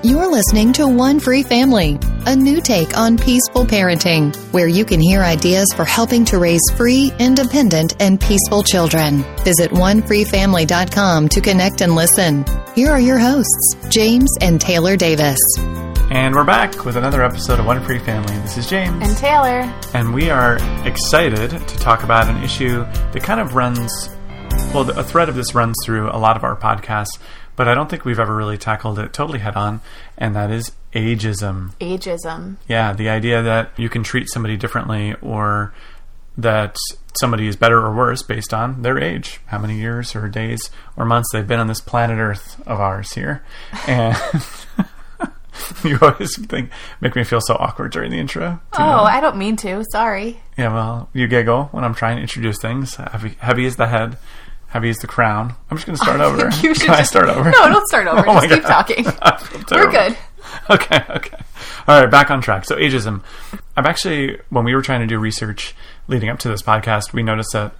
You're listening to One Free Family, a new take on peaceful parenting, where you can hear ideas for helping to raise free, independent, and peaceful children. Visit onefreefamily.com to connect and listen. Here are your hosts, James and Taylor Davis. And we're back with another episode of One Free Family. This is James. And Taylor. And we are excited to talk about an issue that kind of runs, well, a thread of this runs through a lot of our podcasts, but I don't think we've ever really tackled it totally head on, and that is ageism. Ageism. Yeah, the idea that you can treat somebody differently, or that somebody is better or worse based on their age, how many years or days or months they've been on this planet Earth of ours here. And you always make me feel so awkward during the intro. I don't mean to. Sorry. Yeah, well, you giggle when I'm trying to introduce things. Heavy is the head. Heavy is the crown. I'm just going to start over. Can I start over? No, don't start over. Just keep talking. We're good. Okay. All right, back on track. So ageism. I've actually, when we were trying to do research leading up to this podcast, we noticed that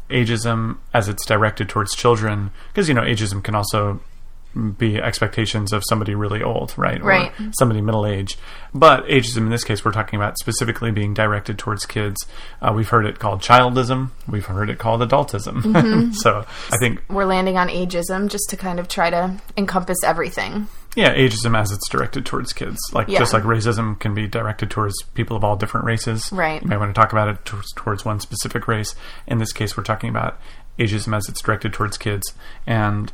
ageism, as it's directed towards children, because, ageism can also be expectations of somebody really old, right? Right. Or somebody middle-aged. But ageism, in this case, we're talking about specifically being directed towards kids. We've heard it called childism. We've heard it called adultism. Mm-hmm. So I think we're landing on ageism just to kind of try to encompass everything. Yeah, ageism as it's directed towards kids. Just like racism can be directed towards people of all different races. Right. You might want to talk about it towards one specific race. In this case, we're talking about ageism as it's directed towards kids. And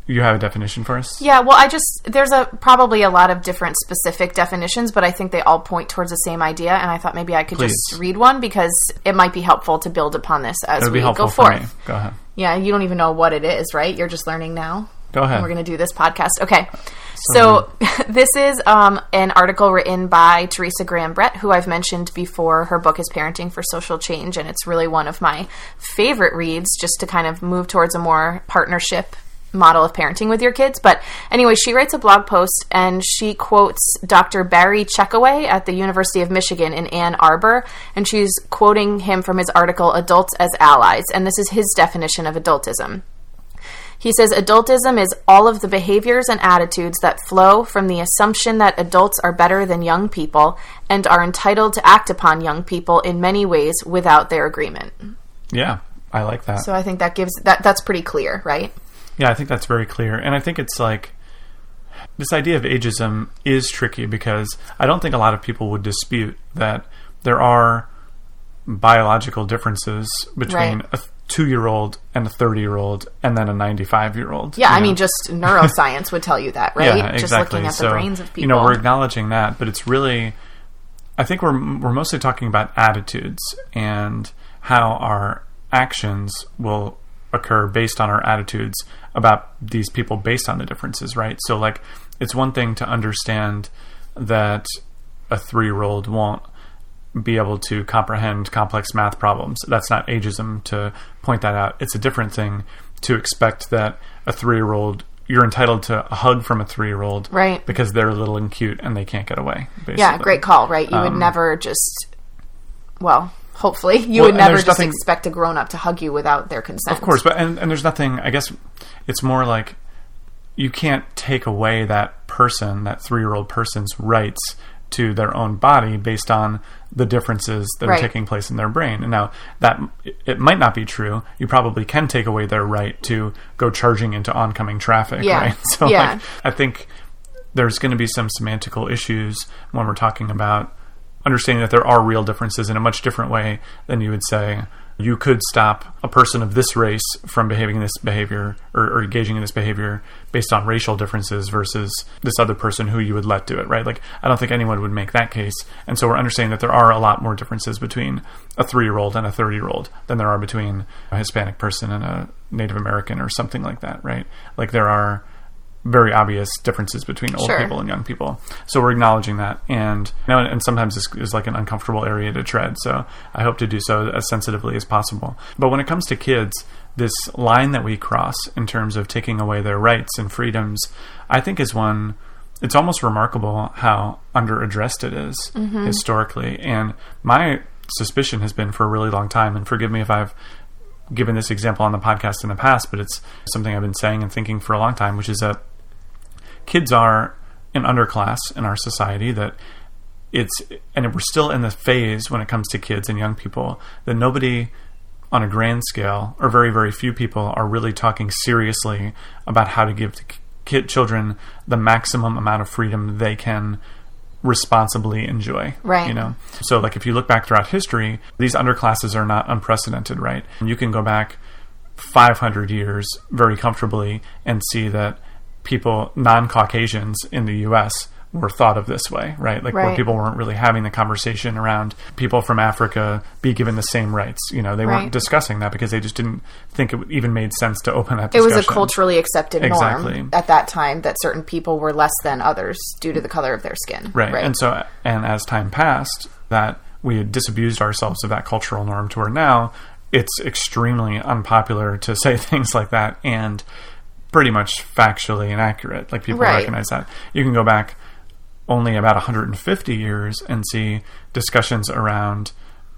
you have a definition for us? Yeah, well, there's probably a lot of different specific definitions, but I think they all point towards the same idea, and I thought maybe I could just read one because it might be helpful to build upon this as we go forth. Me. Go ahead. Yeah, you don't even know what it is, right? You're just learning now? Go ahead. And we're going to do this podcast. Okay. So this is an article written by Teresa Graham Brett, who I've mentioned before. Her book is Parenting for Social Change, and it's really one of my favorite reads just to kind of move towards a more partnership model of parenting with your kids. But anyway, she writes a blog post and she quotes Dr. Barry Checkaway at the University of Michigan in Ann Arbor, and she's quoting him from his article, Adults as Allies, and this is his definition of adultism. He says, adultism is all of the behaviors and attitudes that flow from the assumption that adults are better than young people and are entitled to act upon young people in many ways without their agreement. Yeah, I like that. So I think that's pretty clear, right? Yeah, I think that's very clear. And I think it's like, this idea of ageism is tricky because I don't think a lot of people would dispute that there are biological differences between a 2-year-old and a 30-year-old and then a 95-year-old. Yeah, I mean, just neuroscience would tell you that, right? Yeah, exactly. Just looking at the brains of people. We're acknowledging that, but it's really, I think we're mostly talking about attitudes and how our actions will occur based on our attitudes about these people based on the differences, right? So like, it's one thing to understand that a 3-year-old won't be able to comprehend complex math problems. That's not ageism to point that out. It's a different thing to expect that a 3-year-old, you're entitled to a hug from a 3-year-old, right? Because they're little and cute and they can't get away, basically. Yeah, great call, right? You would never just, hopefully, you would never just expect a grown-up to hug you without their consent. Of course, but and there's nothing, I guess it's more like you can't take away that 3-year-old person's rights to their own body based on the differences that are taking place in their brain. And now, that it might not be true. You probably can take away their right to go charging into oncoming traffic, right? So I think there's going to be some semantical issues when we're talking about understanding that there are real differences in a much different way than you would say you could stop a person of this race from behaving in this behavior or engaging in this behavior based on racial differences versus this other person who you would let do it, right? Like, I don't think anyone would make that case. And so we're understanding that there are a lot more differences between a 3-year-old and a 30-year-old than there are between a Hispanic person and a Native American or something like that, right? Like, there are very obvious differences between old people and young people. So we're acknowledging that. And sometimes this is like an uncomfortable area to tread. So I hope to do so as sensitively as possible. But when it comes to kids, this line that we cross in terms of taking away their rights and freedoms, I think is one, it's almost remarkable how under-addressed it is historically. And my suspicion has been for a really long time, and forgive me if I've given this example on the podcast in the past, but it's something I've been saying and thinking for a long time, which is that kids are an underclass in our society that and we're still in the phase when it comes to kids and young people that nobody on a grand scale, or very, very few people, are really talking seriously about how to give children the maximum amount of freedom they can responsibly enjoy. Right. You know? So like if you look back throughout history, these underclasses are not unprecedented, right? You can go back 500 years very comfortably and see that people, non-Caucasians in the U.S., were thought of this way, right? Like where people weren't really having the conversation around people from Africa be given the same rights. You know, they weren't discussing that because they just didn't think it even made sense to open that discussion. It was a culturally accepted norm at that time that certain people were less than others due to the color of their skin. Right. And as time passed, that we had disabused ourselves of that cultural norm to where now it's extremely unpopular to say things like that and pretty much factually inaccurate. Like people recognize that. You can go back only about 150 years and see discussions around,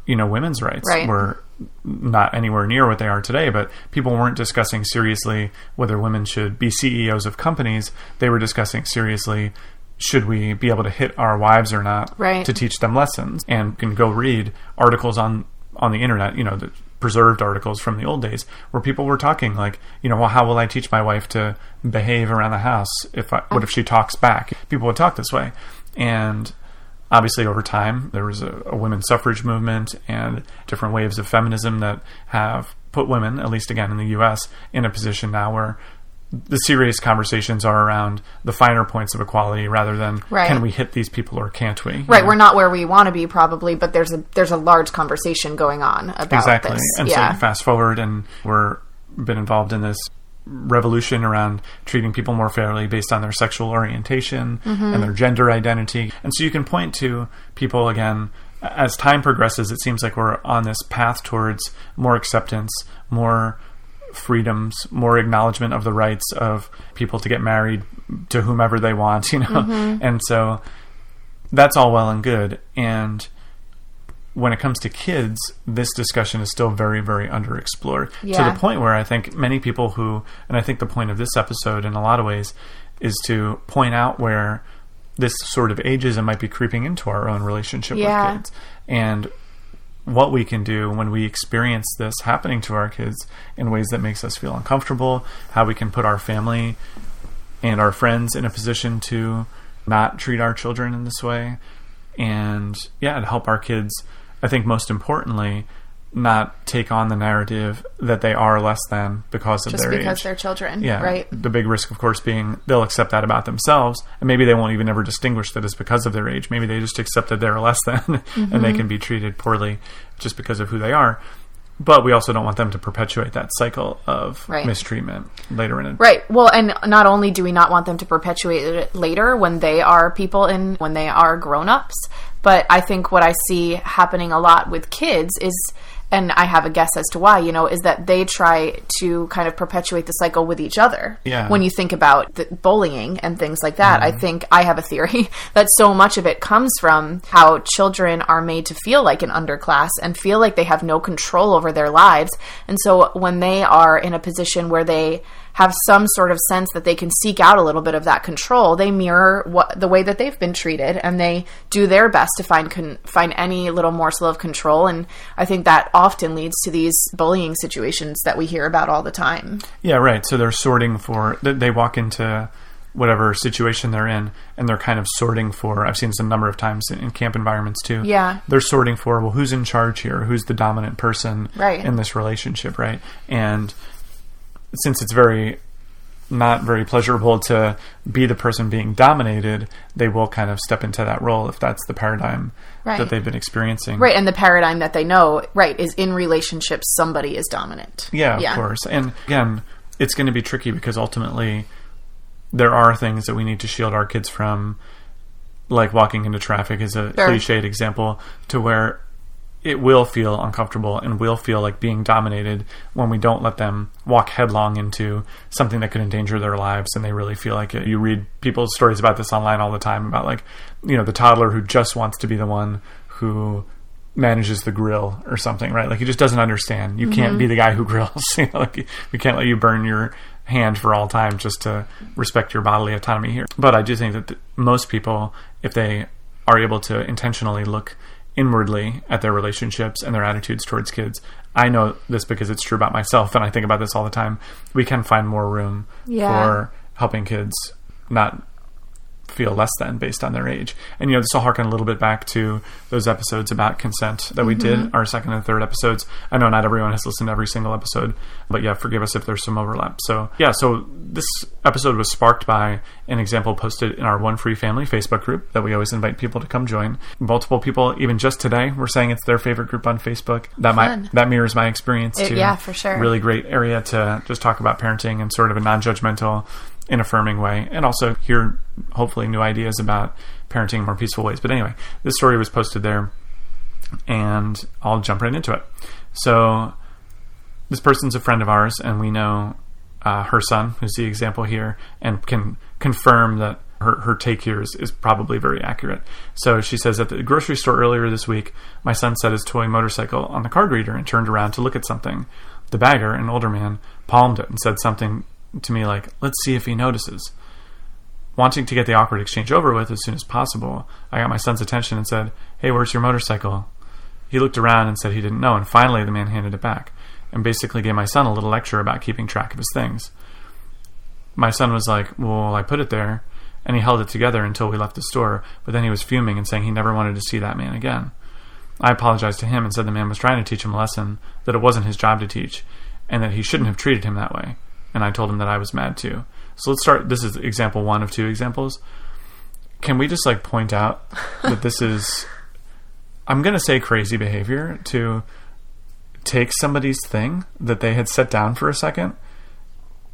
you know, women's rights were not anywhere near what they are today, but people weren't discussing seriously whether women should be CEOs of companies. They were discussing seriously, should we be able to hit our wives or not to teach them lessons? And you can go read articles on the internet, you know, the preserved articles from the old days where people were talking like, you know, well, how will I teach my wife to behave around the house? What if she talks back? People would talk this way. And obviously over time, there was a women's suffrage movement and different waves of feminism that have put women, at least again in the U.S., in a position now where the serious conversations are around the finer points of equality rather than can we hit these people or can't we? Right, we're not where we want to be probably, but there's a large conversation going on about this. And so you fast forward and we're been involved in this revolution around treating people more fairly based on their sexual orientation and their gender identity. And so you can point to people again, as time progresses, it seems like we're on this path towards more acceptance, more freedoms, more acknowledgement of the rights of people to get married to whomever they want, you know? And so that's all well and good. And when it comes to kids, this discussion is still very, very underexplored to the point where I think many people and I think the point of this episode in a lot of ways is to point out where this sort of ageism might be creeping into our own relationship with kids. And what we can do when we experience this happening to our kids in ways that makes us feel uncomfortable, how we can put our family and our friends in a position to not treat our children in this way, and to help our kids, I think most importantly, not take on the narrative that they are less than because of their age. Just because they're children, The big risk, of course, being they'll accept that about themselves, and maybe they won't even ever distinguish that it's because of their age. Maybe they just accept that they're less than, and they can be treated poorly just because of who they are. But we also don't want them to perpetuate that cycle of mistreatment later in it. Right. Well, and not only do we not want them to perpetuate it later when they are people and when they are grown-ups, but I think what I see happening a lot with kids is, and I have a guess as to why, you know, is that they try to kind of perpetuate the cycle with each other. Yeah. When you think about the bullying and things like that, I think I have a theory that so much of it comes from how children are made to feel like an underclass and feel like they have no control over their lives. And so when they are in a position where they have some sort of sense that they can seek out a little bit of that control, they mirror the way that they've been treated, and they do their best to find any little morsel of control. And I think that often leads to these bullying situations that we hear about all the time. Yeah, right. So they're sorting they walk into whatever situation they're in, and they're kind of sorting for, I've seen this a number of times in camp environments too. Yeah. They're sorting for, well, who's in charge here? Who's the dominant person in this relationship, right? And since it's not very pleasurable to be the person being dominated, they will kind of step into that role if that's the paradigm that they've been experiencing. Right, and the paradigm that they know, is in relationships, somebody is dominant. Yeah, of course. And again, it's going to be tricky because ultimately there are things that we need to shield our kids from, like walking into traffic is a cliched example, to where it will feel uncomfortable and will feel like being dominated when we don't let them walk headlong into something that could endanger their lives and they really feel like it. You read people's stories about this online all the time about, like, you know, the toddler who just wants to be the one who manages the grill or something, right? Like, he just doesn't understand. You can't be the guy who grills. You know, like, we can't let you burn your hand for all time just to respect your bodily autonomy here. But I do think that most people, if they are able to intentionally look inwardly at their relationships and their attitudes towards kids, I know this because it's true about myself, and I think about this all the time, we can find more room for helping kids not feel less than based on their age. And, this will harken a little bit back to those episodes about consent that we did, our second and third episodes. I know not everyone has listened to every single episode, but forgive us if there's some overlap. So this episode was sparked by an example posted in our One Free Family Facebook group that we always invite people to come join. Multiple people, even just today, were saying it's their favorite group on Facebook. That mirrors my experience too. Yeah, for sure. Really great area to just talk about parenting in sort of a non-judgmental, in affirming way, and also hear hopefully new ideas about parenting in more peaceful ways. But anyway, this story was posted there, and I'll jump right into it. So this person's a friend of ours, and we know her son, who's the example here, and can confirm that her take here is probably very accurate. So she says, at the grocery store earlier this week, my son set his toy motorcycle on the card reader and turned around to look at something. The bagger, an older man, palmed it and said something to me like, let's see if he notices. Wanting to get the awkward exchange over with as soon as possible, I got my son's attention and said, hey, where's your motorcycle? He looked around and said he didn't know, and finally the man handed it back and basically gave my son a little lecture about keeping track of his things. My son was like, well, I put it there, and he held it together until we left the store, but then he was fuming and saying he never wanted to see that man again. I apologized to him and said the man was trying to teach him a lesson that it wasn't his job to teach, and that he shouldn't have treated him that way. And I told him that I was mad too. So let's start. This is example 1 of 2 examples. Can we just point out that this is, I'm going to say, crazy behavior to take somebody's thing that they had set down for a second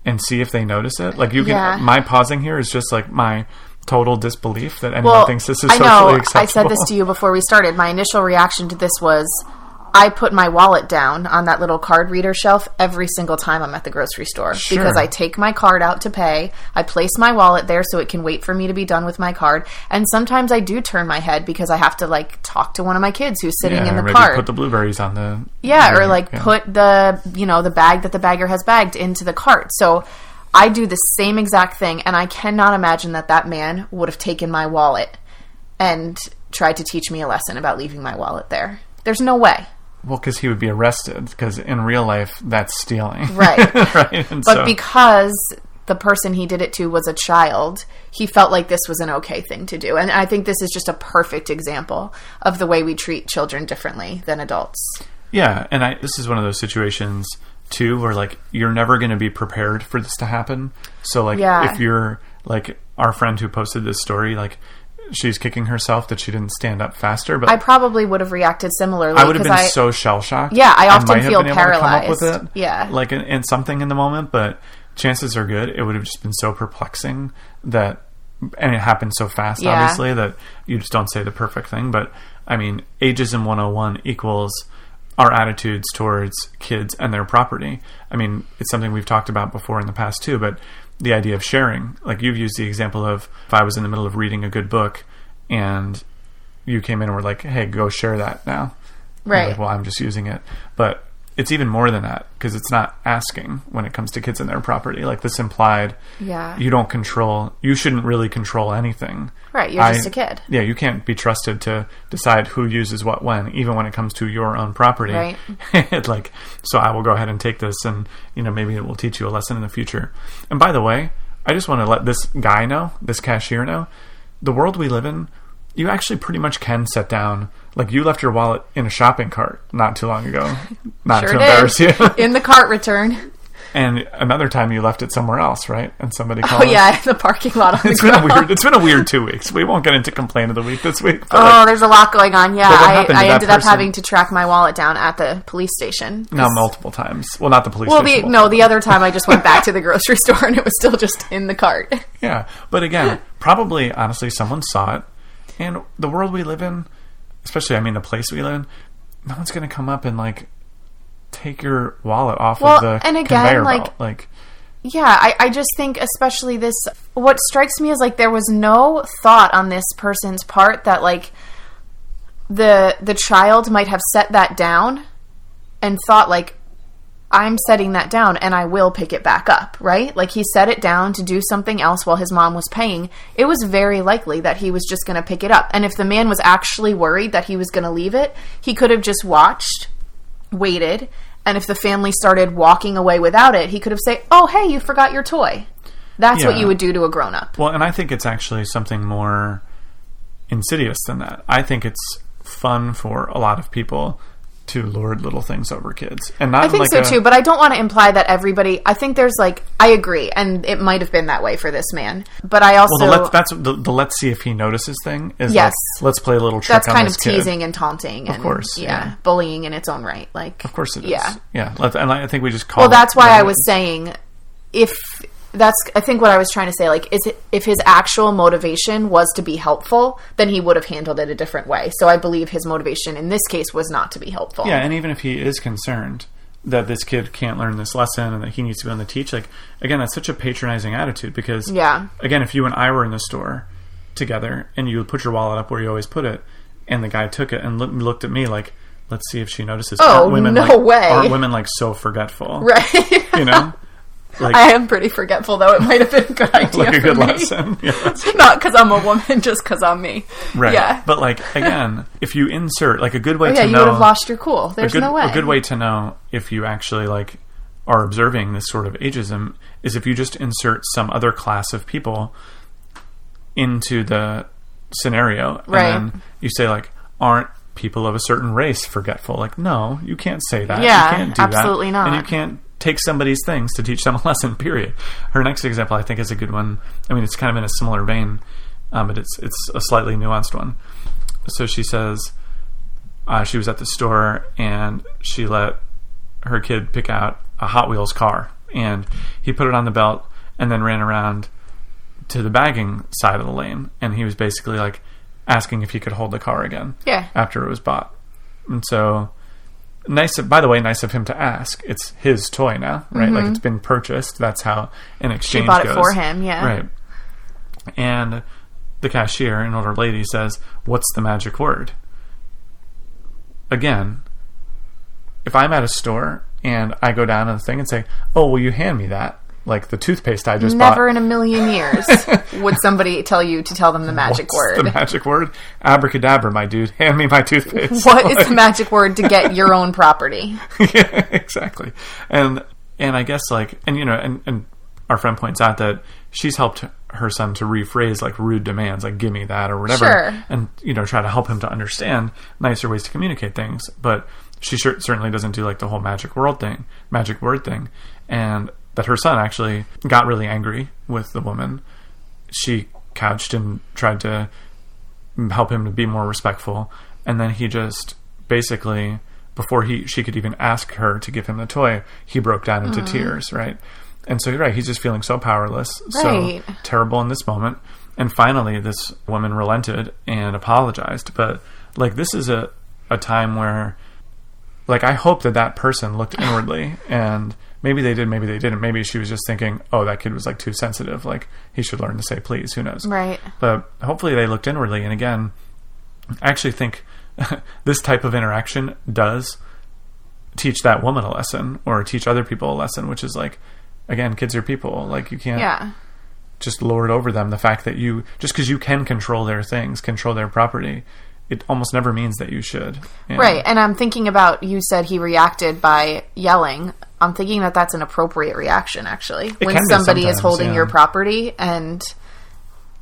and see if they notice it? My pausing here is just my total disbelief that anyone thinks this is socially acceptable. I said this to you before we started. My initial reaction to this was, I put my wallet down on that little card reader shelf every single time I'm at the grocery store. Sure. Because I take my card out to pay. I place my wallet there so it can wait for me to be done with my card. And sometimes I do turn my head because I have to talk to one of my kids who's sitting in the maybe cart. Put the blueberries on the... put the, the bag that the bagger has bagged into the cart. So I do the same exact thing, and I cannot imagine that man would have taken my wallet and tried to teach me a lesson about leaving my wallet there. There's no way. Well, because he would be arrested, because in real life, that's stealing. Right. Right? But because the person he did it to was a child, he felt like this was an okay thing to do. And I think this is just a perfect example of the way we treat children differently than adults. Yeah, and this is one of those situations, too, where, you're never going to be prepared for this to happen. So, if you're, our friend who posted this story, she's kicking herself that she didn't stand up faster. But I probably would have reacted similarly. I would have been so shell-shocked. Yeah, I often might feel have been paralyzed. Able to come up with it, yeah. In something in the moment, but chances are good it would have just been so perplexing and it happened so fast, obviously, that you just don't say the perfect thing. But, Ageism 101 equals our attitudes towards kids and their property. It's something we've talked about before in the past, too, but the idea of sharing, you've used the example of if I was in the middle of reading a good book and you came in and were like, hey, go share that now. Right. Well, I'm just using it. But it's even more than that, because it's not asking when it comes to kids and their property. This implied, you shouldn't really control anything. Right, you're just a kid. Yeah, you can't be trusted to decide who uses what when, even when it comes to your own property. Right. So I will go ahead and take this, and maybe it will teach you a lesson in the future. And by the way, I just want to let this guy know, this cashier know, the world we live in, you actually pretty much can set down. You left your wallet in a shopping cart not too long ago. Not sure to embarrass you. In the cart return. And another time you left it somewhere else, right? And somebody called. Oh yeah, in the parking lot on the ground. It's been a weird 2 weeks. We won't get into complaint of the week this week. There's a lot going on. Yeah, I ended up having to track my wallet down at the police station. No, multiple times. Well, not the police station. The other time I just went back to the grocery store and it was still just in the cart. Yeah, but again, probably, honestly, someone saw it. And the world we live in, especially, the place we live in, no one's going to come up and, take your wallet off of the conveyor belt. I just think, especially this, what strikes me is, there was no thought on this person's part that, the child might have set that down and thought, I'm setting that down and I will pick it back up, right? Like, he set it down to do something else while his mom was paying. It was very likely that he was just going to pick it up. And if the man was actually worried that he was going to leave it, he could have just watched, waited, and if the family started walking away without it, he could have said, oh, hey, you forgot your toy. That's what you would do to a grown-up. Well, and I think it's actually something more insidious than that. I think it's fun for a lot of people to lord little things over kids. And not I think so too, but I don't want to imply that everybody... I think there's like... I agree, and it might have been that way for this man. But I also... Well, the let's see if he notices thing is yes. Like, let's play a little trick on this kid. That's kind of teasing and taunting. And, of course. Yeah, bullying in its own right. Like, of course it is. Yeah. Yeah. And I think we just call Well, that's why I was saying, if... I think what I was trying to say, like, if his actual motivation was to be helpful, then he would have handled it a different way. So I believe his motivation in this case was not to be helpful. Yeah, and even if he is concerned that this kid can't learn this lesson and that he needs to be on the teach, like, again, that's such a patronizing attitude because, again, if you and I were in the store together and you would put your wallet up where you always put it and the guy took it and looked at me like, let's see if she notices. Oh, no way. Aren't women, like, so forgetful? Right. You know? Like, I am pretty forgetful, though. It might have been a good idea like a good for me. lesson. Yeah, not because I'm a woman, just because I'm me. Right. Yeah. But, like, again, if you insert, like, a good way to know... you would have lost your cool. There's no way. A good way to know if you actually, like, are observing this sort of ageism is if you just insert some other class of people into the scenario. Right. And then you say, like, aren't people of a certain race forgetful? Like, no, you can't say that. Yeah, you can't do absolutely that. not. And you can't take somebody's things to teach them a lesson, period. Her next example, I think, is a good one. I mean, it's kind of in a similar vein, but it's a slightly nuanced one. So she says she was at the store and she let her kid pick out a Hot Wheels car, and he put it on the belt and then ran around to the bagging side of the lane, and he was basically like asking if he could hold the car again after it was bought. And so... nice of him to ask. It's his toy now, right? Mm-hmm. Like, it's been purchased. That's how an exchange She bought goes. it for him, yeah. Right. And the cashier, an older lady, says, what's the magic word? Again, if I'm at a store and I go down to the thing and say, oh, will you hand me that? Like the toothpaste I just bought. Never in a million years would somebody tell you to tell them the magic word. The magic word? Abracadabra, my dude. Hand me my toothpaste. What is the magic word to get your own property? Yeah, exactly. And I guess, like, and you know, and our friend points out that she's helped her son to rephrase like rude demands, like give me that or whatever, sure. And you know, try to help him to understand nicer ways to communicate things. But she certainly doesn't do like the whole magic word thing, and that her son actually got really angry with the woman. She couched and tried to help him to be more respectful, and then he just basically, before she could even ask her to give him the toy, he broke down into tears, right? And so you're right, he's just feeling so powerless, so terrible in this moment. And finally, this woman relented and apologized. But like, this is a time where, like, I hope that person looked inwardly, and maybe they did, maybe they didn't. Maybe she was just thinking, oh, that kid was like too sensitive. Like, he should learn to say please. Who knows? Right. But hopefully they looked inwardly. And again, I actually think this type of interaction does teach that woman a lesson, or teach other people a lesson, which is like, again, kids are people. Like, you can't just lord over them. The fact that just because you can control their things, control their property, it almost never means that you should. You know? Right. And I'm thinking about, you said he reacted by yelling. I'm thinking that that's an appropriate reaction, actually. When somebody is holding your property and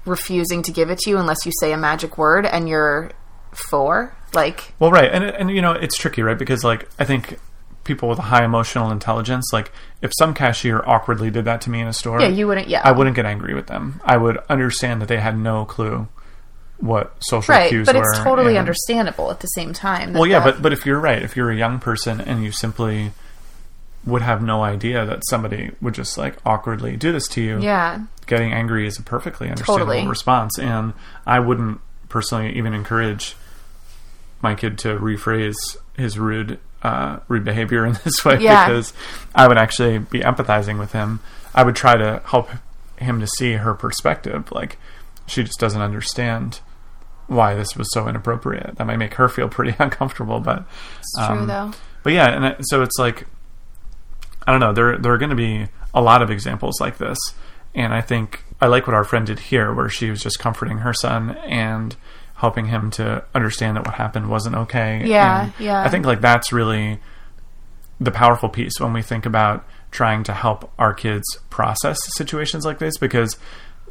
refusing to give it to you unless you say a magic word and you're 4, like... Well, right. And you know, it's tricky, right? Because, like, I think people with a high emotional intelligence, like, if some cashier awkwardly did that to me in a store... Yeah, you wouldn't yell. I wouldn't get angry with them. I would understand that they had no clue what social cues were. Right, but it's totally understandable at the same time. Well, yeah, but if you're right, if you're a young person and you simply would have no idea that somebody would just, like, awkwardly do this to you, getting angry is a perfectly understandable response. And I wouldn't personally even encourage my kid to rephrase his rude behavior in this way, because I would actually be empathizing with him. I would try to help him to see her perspective. Like, she just doesn't understand why this was so inappropriate. That might make her feel pretty uncomfortable, but it's true, though. But yeah, and so it's like, I don't know, there are going to be a lot of examples like this. And I think I like what our friend did here, where she was just comforting her son and helping him to understand that what happened wasn't okay. Yeah, and yeah. I think like that's really the powerful piece when we think about trying to help our kids process situations like this, because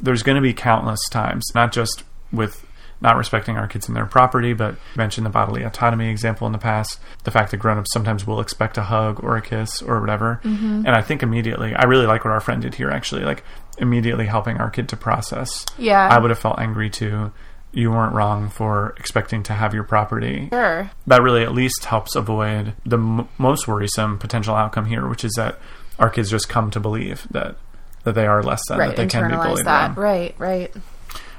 there's going to be countless times, not just with not respecting our kids and their property, but you mentioned the bodily autonomy example in the past, the fact that grown-ups sometimes will expect a hug or a kiss or whatever. And I think immediately, I really like what our friend did here, actually, like immediately helping our kid to process. Yeah. I would have felt angry too. You weren't wrong for expecting to have your property. Sure. That really at least helps avoid the most worrisome potential outcome here, which is that our kids just come to believe that they are less than, that they can be bullied around. Right.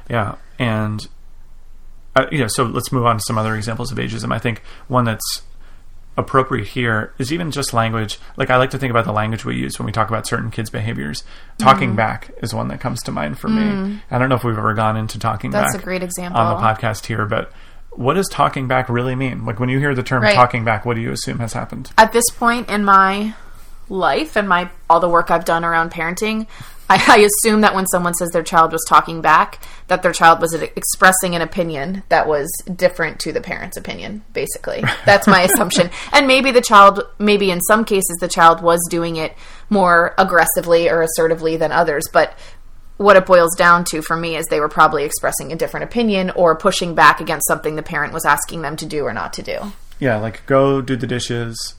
Yeah. And so let's move on to some other examples of ageism. I think one that's appropriate here is even just language. Like, I like to think about the language we use when we talk about certain kids' behaviors. Talking back is one that comes to mind for me. I don't know if we've ever gone into talking back. That's a great example on the podcast here, but what does talking back really mean? Like, when you hear the term talking back, what do you assume has happened? At this point in my life and all the work I've done around parenting, I assume that when someone says their child was talking back, that their child was expressing an opinion that was different to the parent's opinion, basically. That's my assumption. And maybe in some cases, the child was doing it more aggressively or assertively than others. But what it boils down to for me is they were probably expressing a different opinion or pushing back against something the parent was asking them to do or not to do. Yeah, like, go do the dishes.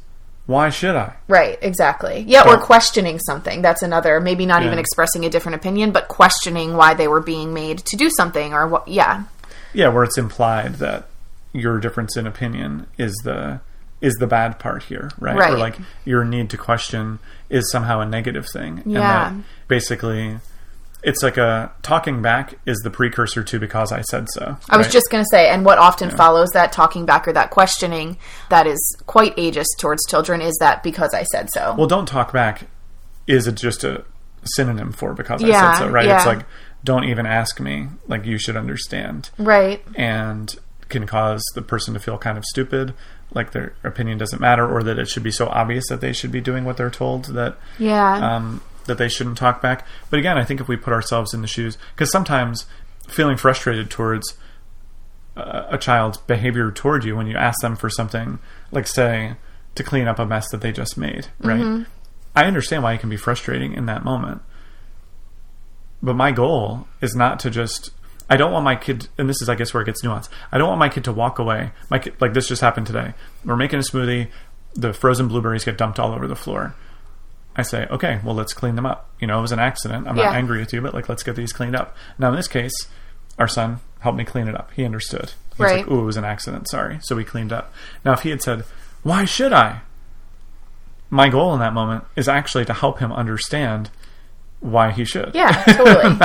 Why should I? Right, exactly. Yeah, or questioning something. That's another, maybe not even expressing a different opinion, but questioning why they were being made to do something or what, Yeah, where it's implied that your difference in opinion is the bad part here, right? Or like your need to question is somehow a negative thing. Yeah. And that basically, it's like a talking back is the precursor to because I said so. Right? I was just going to say, and what often follows that talking back or that questioning that is quite ageist towards children is that because I said so. Well, don't talk back is just a synonym for because I said so, right? Yeah. It's like, don't even ask me, like you should understand. Right. And can cause the person to feel kind of stupid, like their opinion doesn't matter, or that it should be so obvious that they should be doing what they're told that that they shouldn't talk back. But again, I think if we put ourselves in the shoes, because sometimes feeling frustrated towards a child's behavior toward you when you ask them for something, like say to clean up a mess that they just made, right? I understand why it can be frustrating in that moment. But my goal is not to just, I don't want my kid, and this is I guess where it gets nuanced, I don't want my kid to walk away. My kid, like this just happened today. We're making a smoothie, the frozen blueberries get dumped all over the floor. I say, okay, well, let's clean them up. You know, it was an accident. I'm not angry with you, but like, let's get these cleaned up. Now, in this case, our son helped me clean it up. He understood. He was like, ooh, it was an accident. Sorry. So we cleaned up. Now, if he had said, why should I? My goal in that moment is actually to help him understand why he should. Yeah, totally.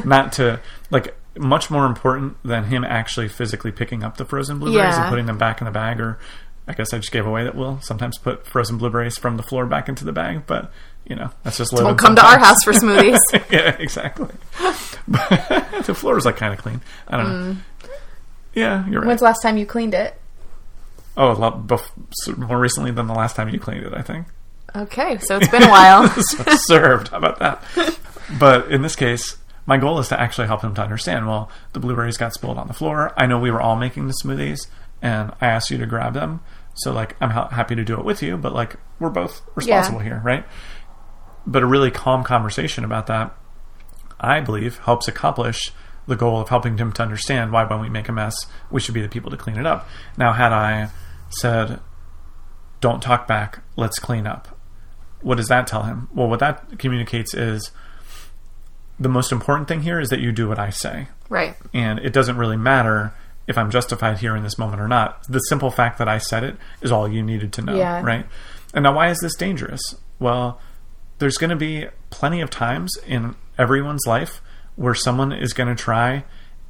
not to, like, much more important than him actually physically picking up the frozen blueberries and putting them back in the bag, or I guess I just gave away that we'll sometimes put frozen blueberries from the floor back into the bag, but, you know, that's just living. Don't come to our house for smoothies. Yeah, exactly. But the floor is like kind of clean. I don't know. Yeah, you're right. When's the last time you cleaned it? Oh, a lot more recently than the last time you cleaned it, I think. Okay, so it's been a while. Served. How about that? But in this case, my goal is to actually help him to understand, well, the blueberries got spilled on the floor. I know we were all making the smoothies, and I asked you to grab them. So, like, I'm happy to do it with you, but, like, we're both responsible here, right? But a really calm conversation about that, I believe, helps accomplish the goal of helping him to understand why when we make a mess, we should be the people to clean it up. Now, had I said, don't talk back, let's clean up, what does that tell him? Well, what that communicates is the most important thing here is that you do what I say. Right. And it doesn't really matter if I'm justified here in this moment or not. The simple fact that I said it is all you needed to know, right? And now, why is this dangerous? Well, there's going to be plenty of times in everyone's life where someone is going to try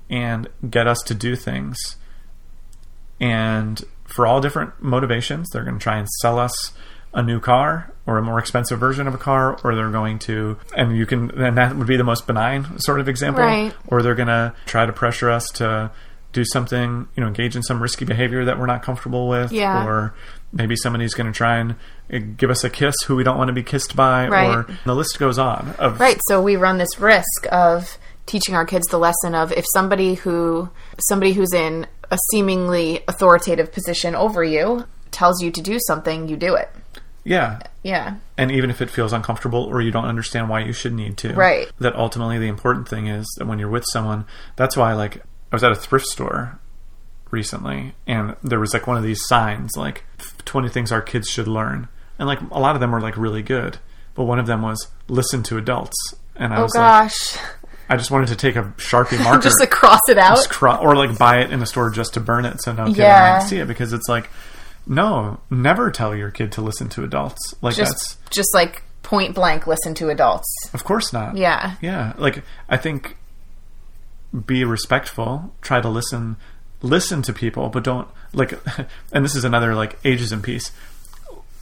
and get us to do things. And for all different motivations, they're going to try and sell us a new car or a more expensive version of a car, or they're going to, and that would be the most benign sort of example, right? Or they're going to try to pressure us to do something, engage in some risky behavior that we're not comfortable with, Yeah. or maybe somebody's going to try and give us a kiss who we don't want to be kissed by, Right. or the list goes on. Right. So we run this risk of teaching our kids the lesson of, if somebody who's in a seemingly authoritative position over you tells you to do something, you do it. Yeah. Yeah. And even if it feels uncomfortable or you don't understand why you should need to. Right. That ultimately the important thing is that when you're with someone, that's why, like, I was at a thrift store recently, and there was, like, one of these signs, like, 20 things our kids should learn. And, like, a lot of them were, like, really good. But one of them was, listen to adults. And I was gosh. like, I just wanted to take a Sharpie marker. Just like cross it out? Or, like, buy it in the store just to burn it so no kid Yeah. might see it. Because it's like, no, never tell your kid to listen to adults. Like, that's... Just like point blank listen to adults. Of course not. Yeah. Yeah. Like, I think be respectful, try to listen to people, but don't, like, and this is another, like, ageism piece,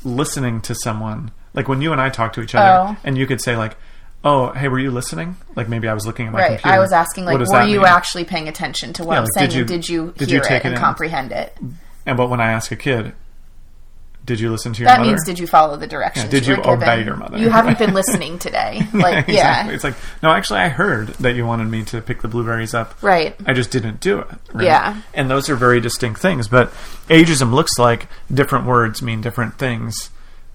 listening to someone, like, when you and I talk to each other, and you could say, like, oh, hey, were you listening? Like, maybe I was looking at my computer. I was asking, like, were you actually paying attention to what I'm like, saying, and did you hear it and comprehend it? But when I ask a kid, did you listen to your mother? That means, did you follow the directions? Did you obey your mother? You haven't been listening today. Like, exactly. It's like, no, actually, I heard that you wanted me to pick the blueberries up. Right. I just didn't do it. Right? Yeah. And those are very distinct things. But ageism looks like different words mean different things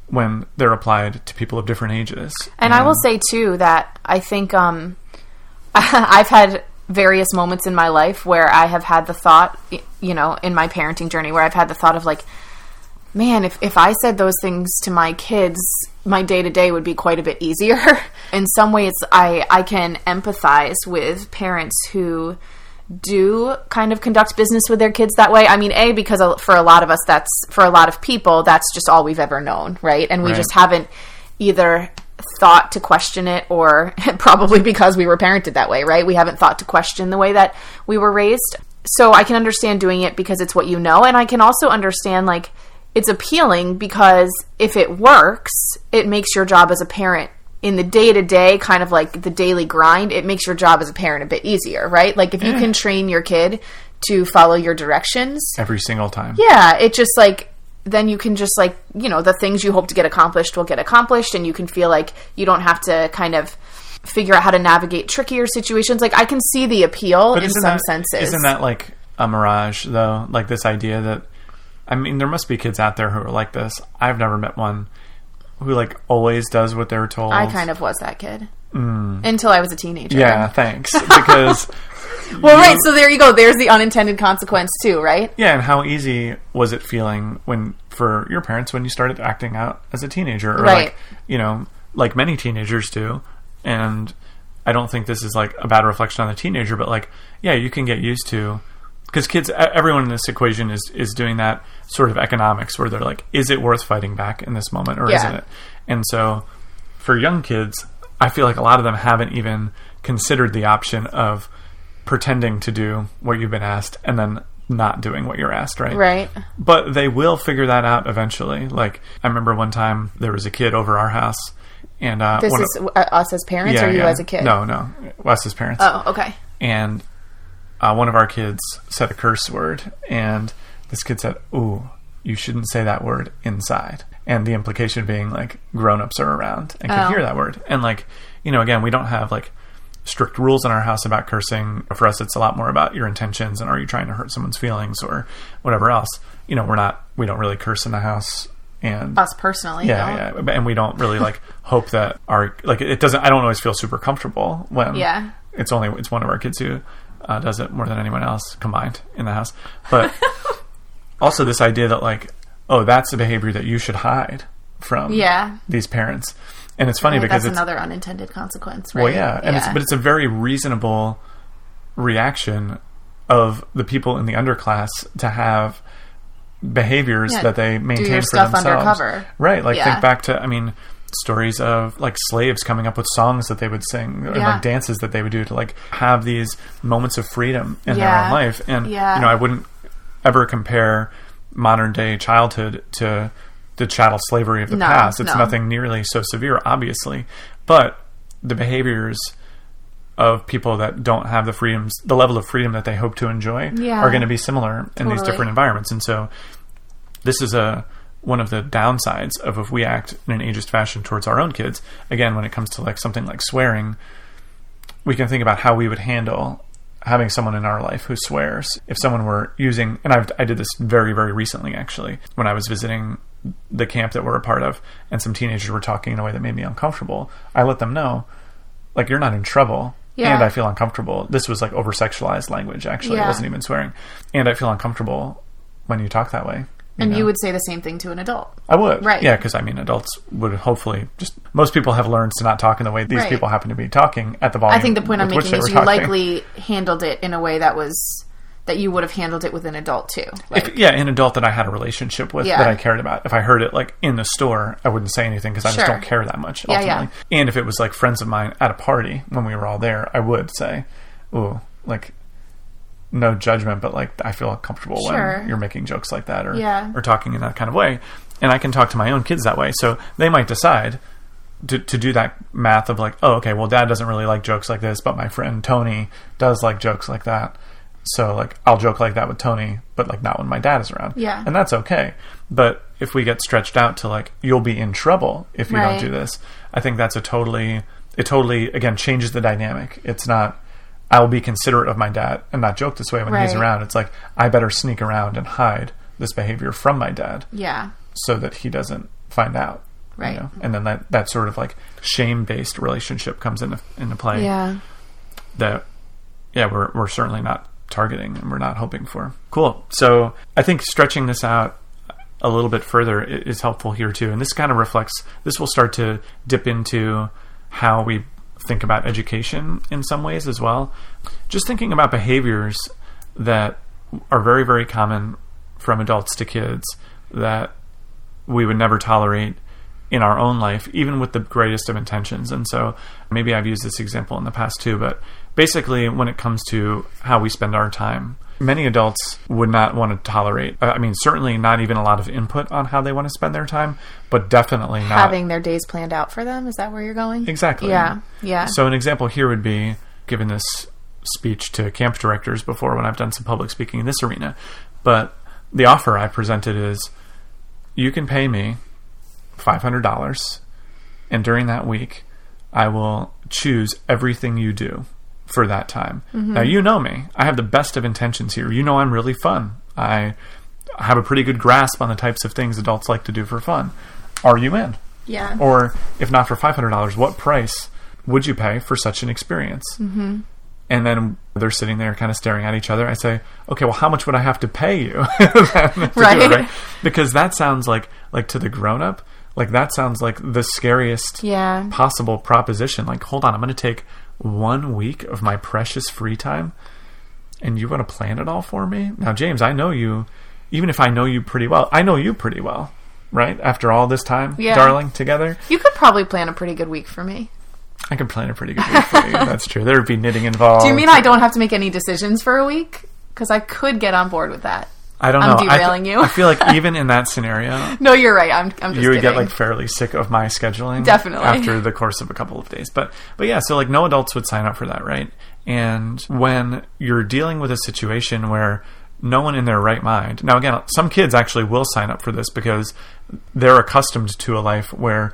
when they're applied to people of different ages. And I will say, too, that I think I've had various moments in my life where I have had the thought, in my parenting journey, where I've had the thought of, like, man, if I said those things to my kids, my day-to-day would be quite a bit easier. In some ways, I can empathize with parents who do kind of conduct business with their kids that way. I mean, because for a lot of us, for a lot of people, that's just all we've ever known, right? And we just haven't either thought to question it, or probably because we were parented that way, right? We haven't thought to question the way that we were raised. So I can understand doing it because it's what you know. And I can also understand, like, it's appealing because if it works, it makes your job as a parent in the day-to-day, kind of like the daily grind, it makes your job as a parent a bit easier, right? Like, if you can train your kid to follow your directions every single time. Yeah, it just, like, then you can just, like, the things you hope to get accomplished will get accomplished, and you can feel like you don't have to kind of figure out how to navigate trickier situations. Like, I can see the appeal in some senses. Isn't that like a mirage, though? Like, this idea that, I mean, there must be kids out there who are like this. I've never met one who, like, always does what they're told. I kind of was that kid. Until I was a teenager. Yeah, thanks. Because... well, right, so there you go. There's the unintended consequence, too, right? Yeah, and how easy was it feeling for your parents when you started acting out as a teenager? Or, right. like, like many teenagers do. And I don't think this is, like, a bad reflection on the teenager, but, like, yeah, you can get used to... Because kids, everyone in this equation is doing that sort of economics where they're like, is it worth fighting back in this moment or isn't it? And so for young kids, I feel like a lot of them haven't even considered the option of pretending to do what you've been asked and then not doing what you're asked, right? Right. But they will figure that out eventually. Like, I remember one time there was a kid over our house. And this is us as parents, or you as a kid? No, us as parents. Oh, okay. And... one of our kids said a curse word, and this kid said, "Ooh, you shouldn't say that word inside." And the implication being, like, grown-ups are around and can hear that word. And, like, again, we don't have, like, strict rules in our house about cursing. For us, it's a lot more about your intentions and are you trying to hurt someone's feelings or whatever else. We don't really curse in the house. And us personally, yeah, and we don't really, like, hope that I don't always feel super comfortable when it's one of our kids who does it more than anyone else combined in the house. But also this idea that, like, oh, that's a behavior that you should hide from these parents. And it's funny because that's another unintended consequence, right? Well, yeah. And it's a very reasonable reaction of the people in the underclass to have behaviors that they maintain do your for stuff themselves. Undercover. Right. Like, think back to, stories of, like, slaves coming up with songs that they would sing and, like, dances that they would do to, like, have these moments of freedom in their own life. And, I wouldn't ever compare modern day childhood to the chattel slavery of the past. It's nothing nearly so severe, obviously. But the behaviors of people that don't have the level of freedom that they hope to enjoy are going to be similar in these different environments. And so this is one of the downsides of if we act in an ageist fashion towards our own kids. Again, when it comes to like something like swearing, we can think about how we would handle having someone in our life who swears. If someone were using, and I did this very, very recently actually, when I was visiting the camp that we're a part of, and some teenagers were talking in a way that made me uncomfortable, I let them know, like, you're not in trouble. Yeah. And I feel uncomfortable. This was like over-sexualized language, actually. It wasn't even swearing. And I feel uncomfortable when you talk that way. And you would say the same thing to an adult. I would. Right. Yeah, because, I mean, adults would hopefully most people have learned to not talk in the way these people happen to be talking at the volume. I think the point I'm making is you likely handled it in a way that you would have handled it with an adult too. Like, an adult that I had a relationship with that I cared about. If I heard it like in the store, I wouldn't say anything because I just don't care that much ultimately. Yeah. And if it was like friends of mine at a party when we were all there, I would say, ooh, like, no judgment, but like I feel uncomfortable when you're making jokes like that or talking in that kind of way. And I can talk to my own kids that way. So they might decide to do that math of like, oh, okay, well, Dad doesn't really like jokes like this, but my friend Tony does like jokes like that. So like I'll joke like that with Tony, but like not when my dad is around. Yeah. And that's okay. But if we get stretched out to like, you'll be in trouble if you don't do this, I think that's it totally again changes the dynamic. It's not, I'll be considerate of my dad and not joke this way when he's around. It's like, I better sneak around and hide this behavior from my dad. Yeah. So that he doesn't find out. Right. You know? And then that sort of like shame-based relationship comes into play. Yeah. That, we're certainly not targeting and we're not hoping for. Cool. So I think stretching this out a little bit further is helpful here too. And this kind of reflects, this will start to dip into how we think about education in some ways as well. Just thinking about behaviors that are very, very common from adults to kids that we would never tolerate in our own life, even with the greatest of intentions. And so maybe I've used this example in the past too, but basically when it comes to how we spend our time, many adults would not want to tolerate, certainly not even a lot of input on how they want to spend their time, but definitely not having their days planned out for them. Is that where you're going? Exactly. Yeah. So an example here would be, given this speech to camp directors before when I've done some public speaking in this arena, but the offer I presented is, you can pay me $500, and during that week, I will choose everything you do for that time. Mm-hmm. Now, you know me. I have the best of intentions here. You know I'm really fun. I have a pretty good grasp on the types of things adults like to do for fun. Are you in? Yeah. Or, if not for $500, what price would you pay for such an experience? Mm-hmm. And then they're sitting there kind of staring at each other. I say, okay, well, how much would I have to pay you? to do it, right? Because that sounds like to the grown-up, like that sounds like the scariest possible proposition. Like, hold on, I'm going to take 1 week of my precious free time and you want to plan it all for me? Now, James, I know you, even if I know you pretty well, I know you pretty well, right? After all this time, darling, together. You could probably plan a pretty good week for me. I can plan a pretty good week for you. That's true. There would be knitting involved. Do you mean I don't have to make any decisions for a week? Because I could get on board with that. I don't know. I'm derailing you. I feel like even in that scenario... No, you're right. I'm just you would kidding. get like fairly sick of my scheduling. Definitely. After the course of a couple of days. But yeah, so like no adults would sign up for that, right? And when you're dealing with a situation where no one in their right mind... Now again, some kids actually will sign up for this because they're accustomed to a life where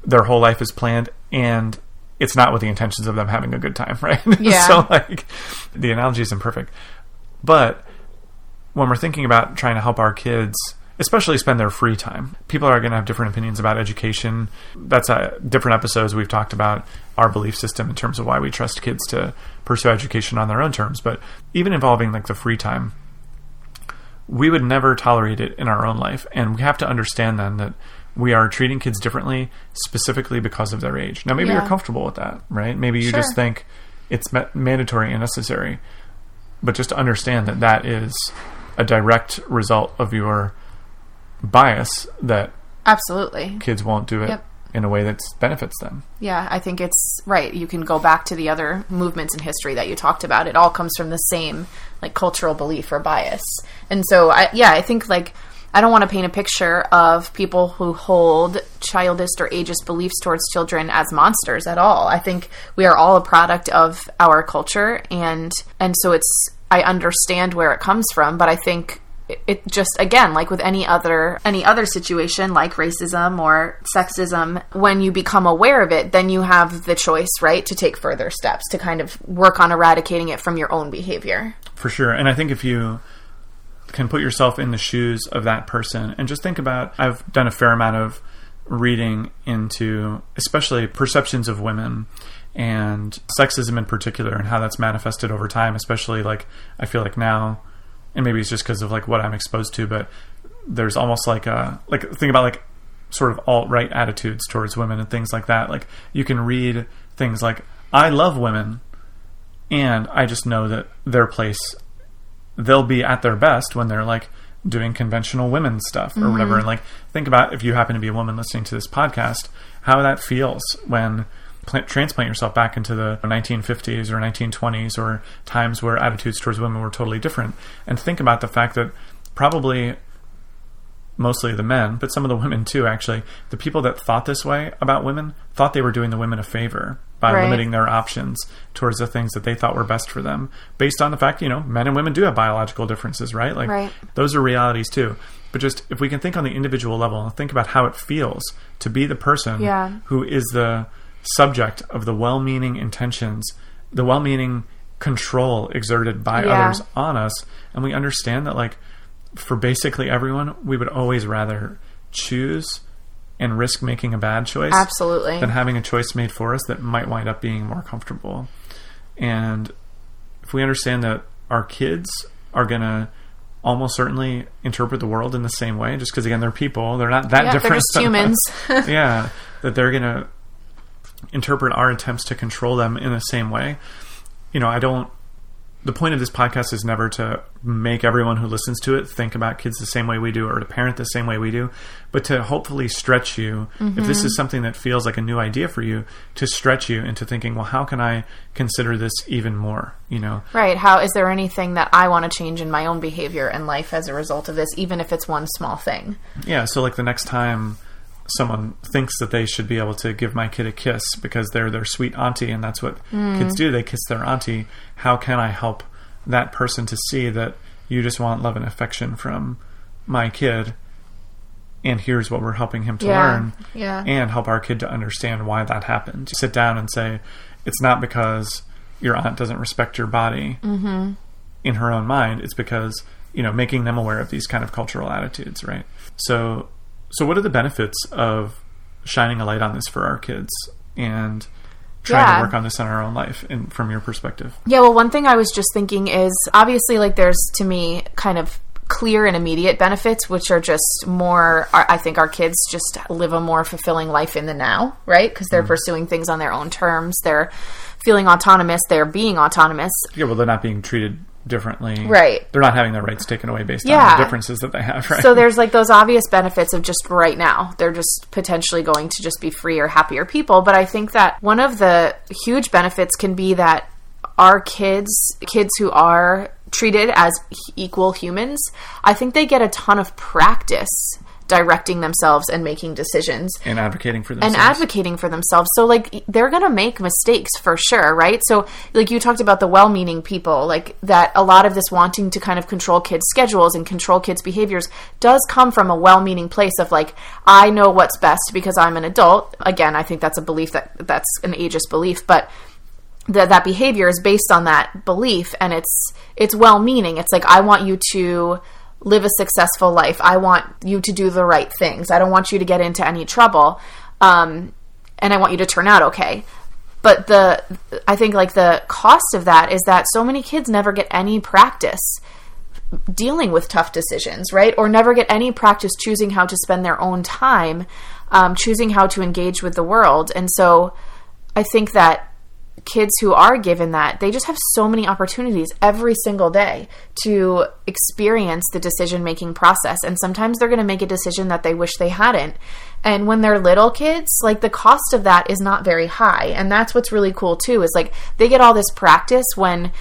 their whole life is planned and it's not with the intentions of them having a good time, right? Yeah. So like the analogy isn't perfect. But when we're thinking about trying to help our kids, especially spend their free time, people are going to have different opinions about education. That's different episodes we've talked about our belief system in terms of why we trust kids to pursue education on their own terms. But even involving like the free time, we would never tolerate it in our own life. And we have to understand then that we are treating kids differently specifically because of their age. Now, maybe you're comfortable with that, right? Maybe you just think it's mandatory and necessary. But just to understand that that is a direct result of your bias that absolutely kids won't do it in a way that benefits them. Yeah, I think it's right. You can go back to the other movements in history that you talked about. It all comes from the same like cultural belief or bias. And so I think like I don't want to paint a picture of people who hold childist or ageist beliefs towards children as monsters at all. I think we are all a product of our culture, and so I understand where it comes from, but I think it just, again, like with any other situation like racism or sexism, when you become aware of it, then you have the choice, right, to take further steps to kind of work on eradicating it from your own behavior. For sure. And I think if you can put yourself in the shoes of that person and just think about, I've done a fair amount of reading into especially perceptions of women and sexism in particular and how that's manifested over time, especially like I feel like now, and maybe it's just because of like what I'm exposed to, but there's almost like think about like sort of alt-right attitudes towards women and things like that. Like you can read things like, I love women and I just know that they'll be at their best when they're like doing conventional women's stuff or whatever. And like, think about if you happen to be a woman listening to this podcast, how that feels when transplant yourself back into the 1950s or 1920s or times where attitudes towards women were totally different. And think about the fact that probably mostly the men, but some of the women too, actually, the people that thought this way about women thought they were doing the women a favor by limiting their options towards the things that they thought were best for them, based on the fact, men and women do have biological differences, right? Like those are realities too. But just if we can think on the individual level and think about how it feels to be the person who is the subject of the well-meaning intentions, the well-meaning control exerted by others on us, and we understand that like for basically everyone, we would always rather choose and risk making a bad choice than having a choice made for us that might wind up being more comfortable. And if we understand that our kids are going to almost certainly interpret the world in the same way, just because again they're people, they're not that different, they're just humans. That they're going to interpret our attempts to control them in the same way. The point of this podcast is never to make everyone who listens to it think about kids the same way we do or to parent the same way we do, but to hopefully stretch you, if this is something that feels like a new idea for you, to stretch you into thinking, well, how can I consider this even more, Right. How is there anything that I want to change in my own behavior and life as a result of this, even if it's one small thing? Yeah. So like the next time someone thinks that they should be able to give my kid a kiss because they're their sweet auntie and that's what kids do, they kiss their auntie, how can I help that person to see that you just want love and affection from my kid, and here's what we're helping him to learn, and help our kid to understand why that happened. Sit down and say, it's not because your aunt doesn't respect your body in her own mind, it's because, making them aware of these kind of cultural attitudes, right? So what are the benefits of shining a light on this for our kids and trying to work on this in our own life, and from your perspective? Yeah, well, one thing I was just thinking is, obviously, like, there's, to me, kind of clear and immediate benefits, which are just more, I think our kids just live a more fulfilling life in the now, right? Because they're pursuing things on their own terms. They're feeling autonomous. They're being autonomous. Yeah, well, they're not being treated differently. Right. They're not having their rights taken away based on the differences that they have, right? So there's like those obvious benefits of just right now. They're just potentially going to just be freer, happier people. But I think that one of the huge benefits can be that our kids who are treated as equal humans, I think they get a ton of practice directing themselves and making decisions. And advocating for themselves. So, like, they're going to make mistakes for sure, right? So, like, you talked about the well-meaning people, like, that a lot of this wanting to kind of control kids' schedules and control kids' behaviors does come from a well-meaning place of, like, I know what's best because I'm an adult. Again, I think that's a belief that's an ageist belief, but that behavior is based on that belief, and it's well-meaning. It's like, I want you to live a successful life. I want you to do the right things. I don't want you to get into any trouble. And I want you to turn out okay. But I think like the cost of that is that so many kids never get any practice dealing with tough decisions, right? Or never get any practice choosing how to spend their own time, choosing how to engage with the world. And so I think that kids who are given that, they just have so many opportunities every single day to experience the decision-making process. And sometimes they're going to make a decision that they wish they hadn't. And when they're little kids, like, the cost of that is not very high. And that's what's really cool too, is like they get all this practice when,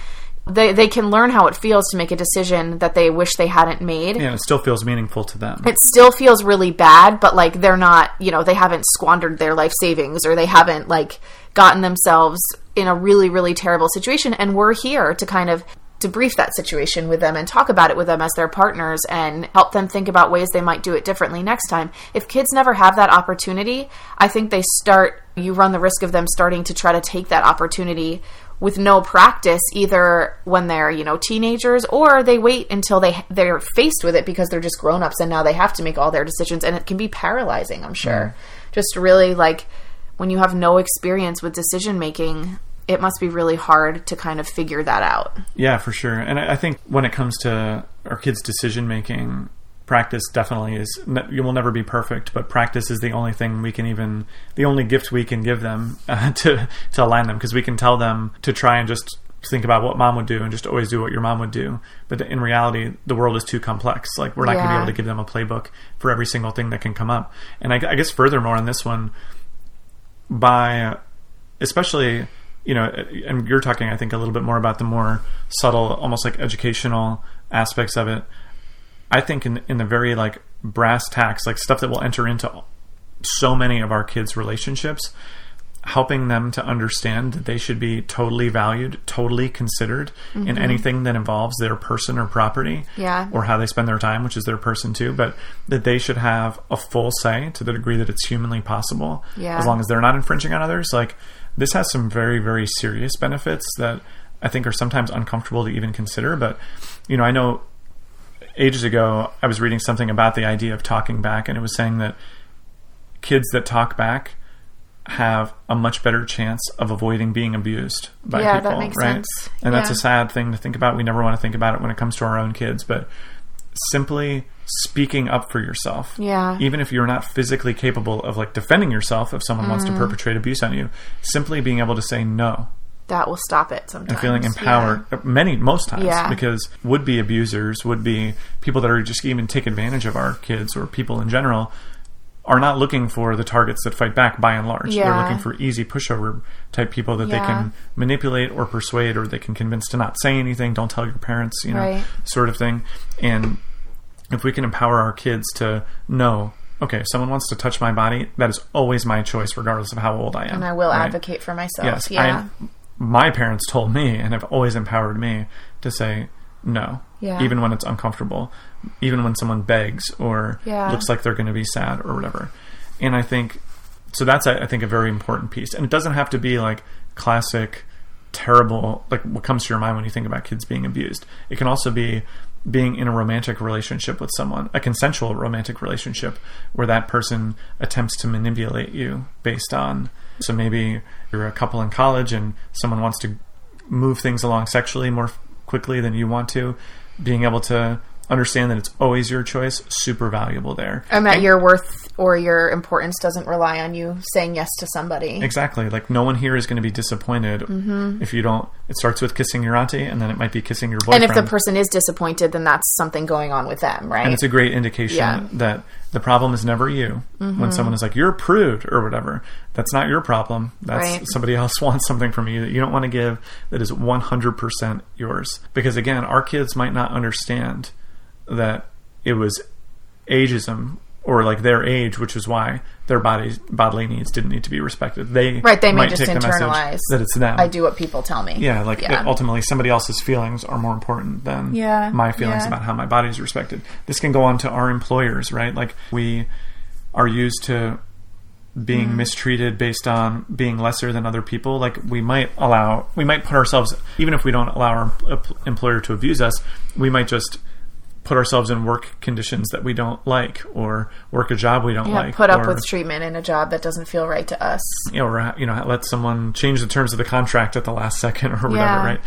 they can learn how it feels to make a decision that they wish they hadn't made. Yeah, it still feels meaningful to them. It still feels really bad, but like they're not, they haven't squandered their life savings, or they haven't like gotten themselves in a really, really terrible situation. And we're here to kind of debrief that situation with them and talk about it with them as their partners and help them think about ways they might do it differently next time. If kids never have that opportunity, I think you run the risk of them starting to try to take that opportunity with no practice, either when they're, teenagers, or they wait until they're faced with it because they're just grown-ups and now they have to make all their decisions, and it can be paralyzing, I'm sure. Just really, like, when you have no experience with decision-making, it must be really hard to kind of figure that out. Yeah, for sure. And I think when it comes to our kids' decision-making, practice definitely is, you will never be perfect, but practice is the only thing the only gift we can give them to align them, because we can tell them to try and just think about what mom would do and just always do what your mom would do. But in reality, the world is too complex. Like, we're not going to be able to give them a playbook for every single thing that can come up. And I guess furthermore on this one, by especially, and you're talking, I think, a little bit more about the more subtle, almost like educational aspects of it. I think in the very like brass tacks, like stuff that will enter into so many of our kids' relationships, helping them to understand that they should be totally valued, totally considered in anything that involves their person or property, or how they spend their time, which is their person too, but that they should have a full say to the degree that it's humanly possible, as long as they're not infringing on others. Like, this has some very, very serious benefits that I think are sometimes uncomfortable to even consider. But, I know ages ago, I was reading something about the idea of talking back, and it was saying that kids that talk back have a much better chance of avoiding being abused by people. That makes right? sense. And that's a sad thing to think about. We never want to think about it when it comes to our own kids, but simply speaking up for yourself, even if you're not physically capable of like defending yourself if someone wants to perpetrate abuse on you, simply being able to say no. That will stop it sometimes. And feeling empowered, most times, because would-be abusers, would-be people that are just even take advantage of our kids or people in general, are not looking for the targets that fight back by and large. They're looking for easy pushover type people that they can manipulate or persuade, or they can convince to not say anything, don't tell your parents, sort of thing. And if we can empower our kids to know, okay, if someone wants to touch my body, that is always my choice, regardless of how old I am. And I will advocate for myself. Yes. My parents told me, and have always empowered me, to say no, even when it's uncomfortable, even when someone begs or looks like they're going to be sad or whatever. And I think, so that's, I think, a very important piece. And it doesn't have to be like classic, terrible, like what comes to your mind when you think about kids being abused. It can also be being in a romantic relationship with someone, a consensual romantic relationship, where that person attempts to manipulate you based on, so maybe you're a couple in college and someone wants to move things along sexually more quickly than you want to, being able to understand that it's always your choice, super valuable there. And that your worth or your importance doesn't rely on you saying yes to somebody. Exactly. Like, no one here is going to be disappointed if you don't. It starts with kissing your auntie, and then it might be kissing your boyfriend. And if the person is disappointed, then that's something going on with them, right? And it's a great indication that the problem is never you. When someone is like, you're a prude or whatever, that's not your problem. That's somebody else wants something from you that you don't want to give, that is 100% yours. Because again, our kids might not understand that it was ageism or like their age, which is why their bodily needs didn't need to be respected. They may might just take internalize that it's them. I do what people tell me. That ultimately somebody else's feelings are more important than my feelings about how my body is respected. This can go on to our employers, right? Like, we are used to being mistreated based on being lesser than other people. Like, we might put ourselves, even if we don't allow our employer to abuse us, we might just put ourselves in work conditions that we don't like, or work a job we don't like. Put up with treatment in a job that doesn't feel right to us. Or, let someone change the terms of the contract at the last second or whatever, right?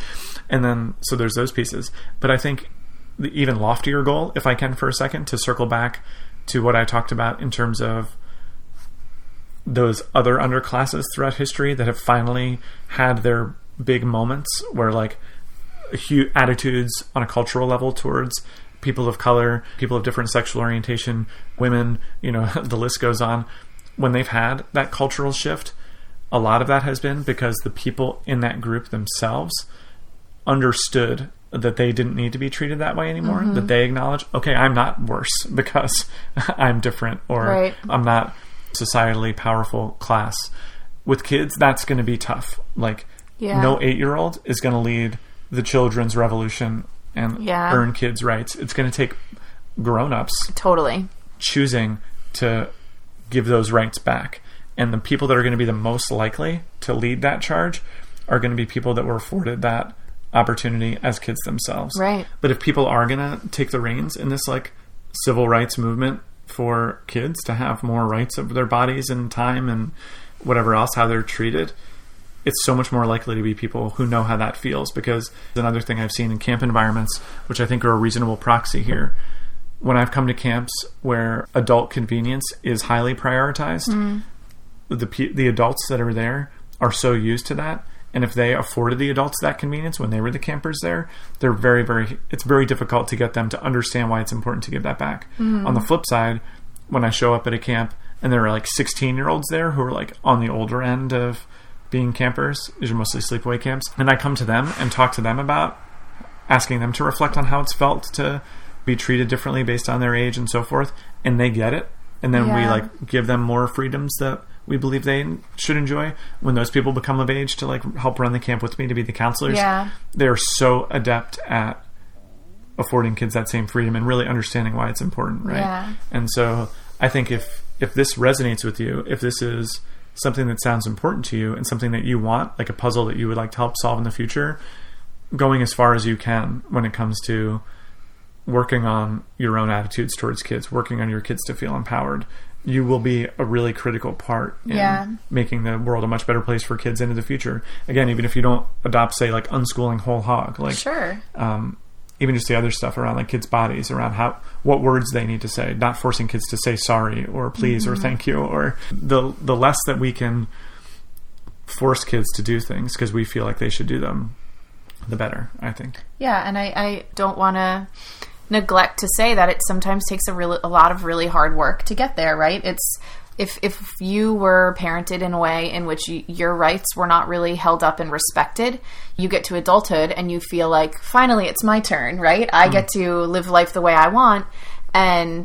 And then, so there's those pieces. But I think the even loftier goal, if I can for a second, to circle back to what I talked about in terms of those other underclasses throughout history that have finally had their big moments where, like, attitudes on a cultural level towards people of color, people of different sexual orientation, women, the list goes on. When they've had that cultural shift, a lot of that has been because the people in that group themselves understood that they didn't need to be treated that way anymore, that they acknowledge, okay, I'm not worse because I'm different, or I'm not societally powerful class. With kids, that's going to be tough. Like, no 8-year-old is going to lead the children's revolution and earn kids' rights. It's going to take grown-ups choosing to give those rights back. And the people that are going to be the most likely to lead that charge are going to be people that were afforded that opportunity as kids themselves. Right. But if people are going to take the reins in this like civil rights movement for kids to have more rights over their bodies and time and whatever else, how they're treated, it's so much more likely to be people who know how that feels. Because another thing I've seen in camp environments, which I think are a reasonable proxy here, when I've come to camps where adult convenience is highly prioritized, the adults that are there are so used to that. And if they afforded the adults that convenience when they were the campers there, they're it's very difficult to get them to understand why it's important to give that back. On the flip side, when I show up at a camp and there are like 16-year-olds there who are like on the older end of being campers, these are mostly sleepaway camps, and I come to them and talk to them about asking them to reflect on how it's felt to be treated differently based on their age and so forth, and they get it. And then we like give them more freedoms that we believe they should enjoy. When those people become of age to like help run the camp with me, to be the counselors, they're so adept at affording kids that same freedom and really understanding why it's important, right? And so I think if this resonates with you, if this is something that sounds important to you and something that you want, like a puzzle that you would like to help solve in the future, going as far as you can when it comes to working on your own attitudes towards kids, working on your kids to feel empowered, you will be a really critical part in making the world a much better place for kids into the future. Again, even if you don't adopt, say, like unschooling whole hog, like even just the other stuff around like kids' bodies, around what words they need to say, not forcing kids to say sorry or please or thank you, or the less that we can force kids to do things because we feel like they should do them, the better, I think. Yeah, and I don't want to neglect to say that it sometimes takes a lot of really hard work to get there, right? It's if you were parented in a way in which your rights were not really held up and respected, you get to adulthood and you feel like, finally, it's my turn, right? I get to live life the way I want, and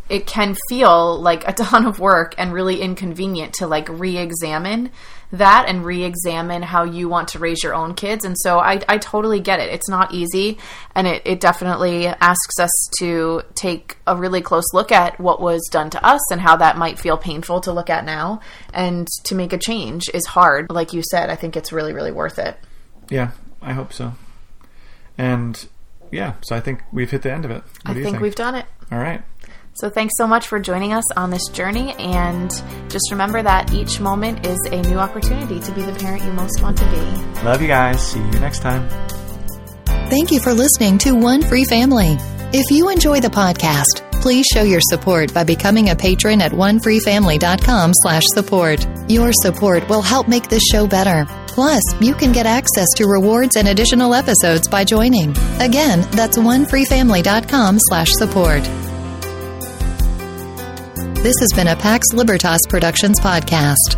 it can feel like a ton of work and really inconvenient to like re-examine that and re-examine how you want to raise your own kids. And so I totally get it. It's not easy, and it definitely asks us to take a really close look at what was done to us and how that might feel painful to look at now, and to make a change is hard. Like you said, I think it's really, really worth it. Yeah, I hope so. And yeah, so I think we've hit the end of it. What do you think? We've done it. All right. So thanks so much for joining us on this journey, and just remember that each moment is a new opportunity to be the parent you most want to be. Love you guys. See you next time. Thank you for listening to One Free Family. If you enjoy the podcast, please show your support by becoming a patron at onefreefamily.com/support. Your support will help make this show better. Plus, you can get access to rewards and additional episodes by joining. Again, that's onefreefamily.com/support. This has been a Pax Libertas Productions podcast.